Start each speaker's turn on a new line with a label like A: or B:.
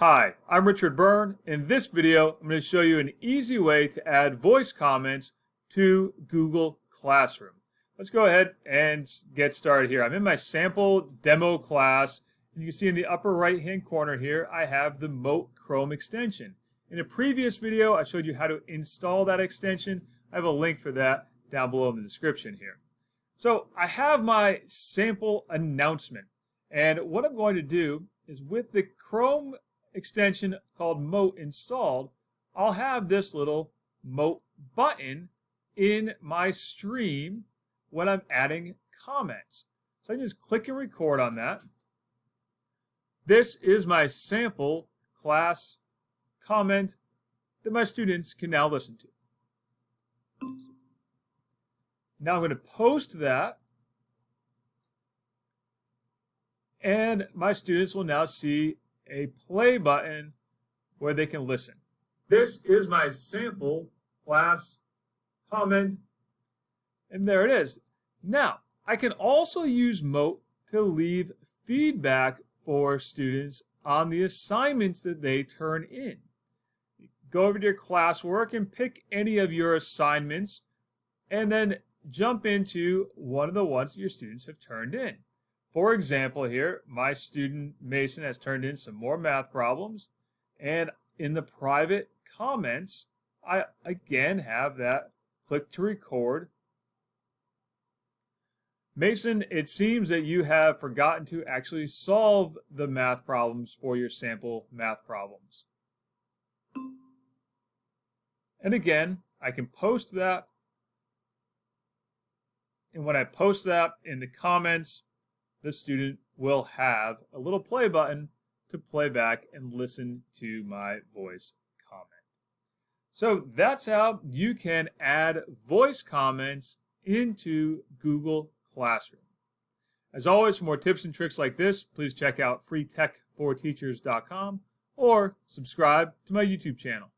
A: Hi, I'm Richard Byrne. In this video, I'm going to show you an easy way to add voice comments to Google Classroom. Let's go ahead and get started here. I'm in my sample demo class. You can see in the upper right-hand corner here, I have the Mote Chrome extension. In a previous video, I showed you how to install that extension. I have a link for that down below in the description here. So I have my sample announcement. And what I'm going to do is with the Chrome extension called Mote installed, I'll have this little Mote button in my stream when I'm adding comments. So I can just click and record on that. This is my sample class comment that my students can now listen to. Now I'm going to post that, and my students will now see a play button where they can listen. This is my sample class comment, and there it is. Now, I can also use Mote to leave feedback for students on the assignments that they turn in. Go over to your classwork and pick any of your assignments, and then jump into one of the ones that your students have turned in. For example here, my student Mason has turned in some more math problems, and in the private comments, I again have that click to record. Mason, it seems that you have forgotten to actually solve the math problems for your sample math problems. And again, I can post that. And when I post that in the comments, the student will have a little play button to play back and listen to my voice comment. So that's how you can add voice comments into Google Classroom. As always, for more tips and tricks like this, please check out freetech4teachers.com or subscribe to my YouTube channel.